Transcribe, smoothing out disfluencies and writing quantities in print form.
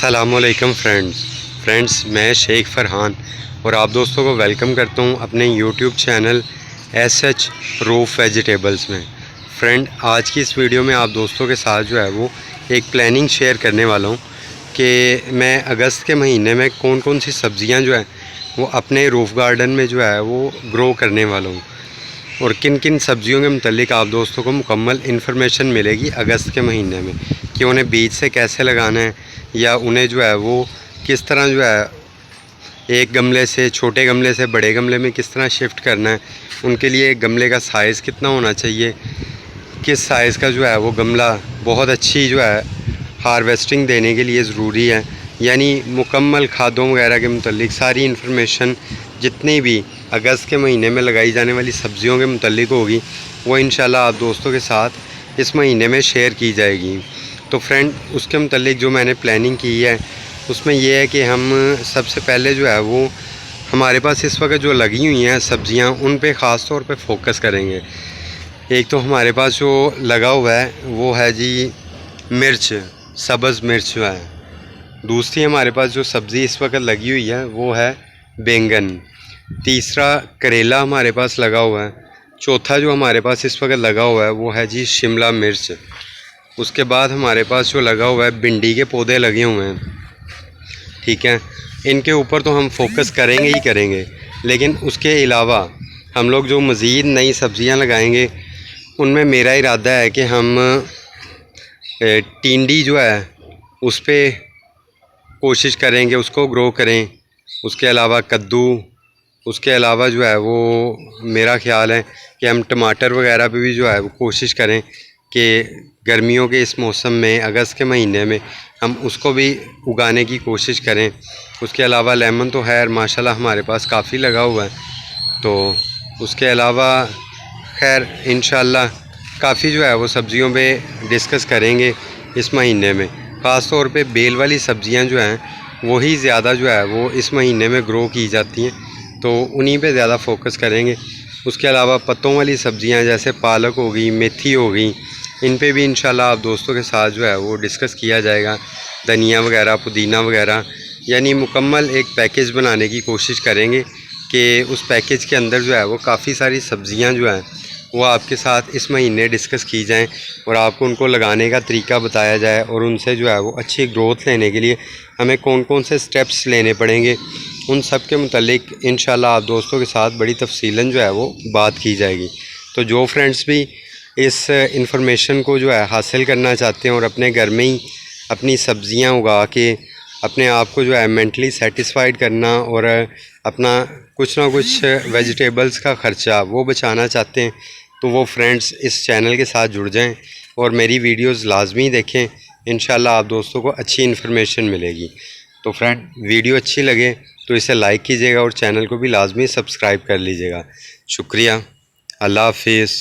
अस्सलामुअलैकुम फ्रेंड्स, मैं शेख फरहान और आप दोस्तों को वेलकम करता हूं अपने YouTube channel SH roof vegetables में। फ्रेंड, आज की इस वीडियो में आप दोस्तों के साथ जो है वो एक प्लानिंग शेयर करने वाला हूं कि मैं अगस्त के महीने में कौन कौन सी सब्ज़ियां जो है वो अपने रूफ़ गार्डन में जो है वो ग्रो करने वाला हूँ और किन किन सब्ज़ियों के मुतालिक आप दोस्तों को मुकम्मल इन्फॉर्मेशन मिलेगी अगस्त के महीने में कि उन्हें बीज से कैसे लगाना है या उन्हें जो है वो किस तरह जो है एक गमले से छोटे गमले से बड़े गमले में किस तरह शिफ्ट करना है, उनके लिए गमले का साइज़ कितना होना चाहिए, किस साइज़ का जो है वो गमला बहुत अच्छी जो है हार्वेस्टिंग देने के लिए ज़रूरी है, यानी मुकम्मल खादों वगैरह के मुतालिक सारी इन्फॉर्मेशन जितनी भी अगस्त के महीने में लगाई जाने वाली सब्ज़ियों के मुतालिक होगी वो इंशाल्लाह आप दोस्तों के साथ इस महीने में शेयर की जाएगी। तो फ्रेंड, उसके मुतालिक जो मैंने प्लानिंग की है उसमें यह है कि हम सबसे पहले जो है वो हमारे पास इस वक्त जो लगी हुई हैं सब्ज़ियां उन पे ख़ास तौर पे फोकस करेंगे। एक तो हमारे पास जो लगा हुआ है वो है जी मिर्च, सब्ज़ मिर्च जो है। दूसरी हमारे पास जो सब्ज़ी इस वक्त लगी हुई है वो है बैंगन। तीसरा करेला हमारे पास लगा हुआ है। चौथा जो हमारे पास इस वक्त लगा हुआ है वो है जी शिमला मिर्च। उसके बाद हमारे पास जो लगा हुआ है भिंडी के पौधे लगे हुए हैं, ठीक है। इनके ऊपर तो हम फोकस करेंगे ही करेंगे, लेकिन उसके अलावा हम लोग जो मज़ीद नई सब्ज़ियां लगाएंगे उनमें मेरा इरादा है कि हम टिंडी जो है उस पर कोशिश करेंगे उसको ग्रो करें। उसके अलावा कद्दू, उसके अलावा जो है वो मेरा ख़्याल है कि हम टमाटर वगैरह पे भी जो है वो कोशिश करें कि गर्मियों के इस मौसम में अगस्त के महीने में हम उसको भी उगाने की कोशिश करें। उसके अलावा लेमन तो खैर माशाल्लाह हमारे पास काफ़ी लगा हुआ है, तो उसके अलावा खैर इंशाल्लाह काफ़ी जो है वो सब्ज़ियों पे डिस्कस करेंगे इस महीने में। ख़ास तौर पे बेल वाली सब्ज़ियां जो हैं वही ज़्यादा जो है वो इस महीने में ग्रो की जाती हैं, तो उन्हीं पे ज़्यादा फोकस करेंगे। उसके अलावा पत्तों वाली सब्ज़ियां जैसे पालक हो गई, मेथी हो गई, इन पे भी इंशाल्लाह आप दोस्तों के साथ जो है वो डिस्कस किया जाएगा। धनिया वगैरह, पुदीना वगैरह, यानी मुकम्मल एक पैकेज बनाने की कोशिश करेंगे कि उस पैकेज के अंदर जो है वो काफ़ी सारी सब्ज़ियां जो हैं वो आपके साथ इस महीने डिस्कस की जाएं और आपको उनको लगाने का तरीका बताया जाए और उनसे जो है वो अच्छी ग्रोथ लेने के लिए हमें कौन कौन से स्टेप्स लेने पड़ेंगे, उन सब के मुतालिक इंशाल्लाह आप दोस्तों के साथ बड़ी तफसीलन जो है वो बात की जाएगी। तो जो फ्रेंड्स भी इस इंफॉर्मेशन को जो है हासिल करना चाहते हैं और अपने घर में ही अपनी सब्ज़ियां उगा के अपने आप को जो है मेंटली सेटिस्फाइड करना और अपना कुछ ना कुछ वेजिटेबल्स का ख़र्चा वो बचाना चाहते हैं, तो वो फ्रेंड्स इस चैनल के साथ जुड़ जाएं और मेरी वीडियोस लाजमी देखें। इंशाल्लाह आप दोस्तों को अच्छी इन्फॉर्मेशन मिलेगी। तो फ्रेंड, वीडियो अच्छी लगे तो इसे लाइक कीजिएगा और चैनल को भी लाजमी सब्सक्राइब कर लीजिएगा। शुक्रिया। अल्लाह हाफिज़।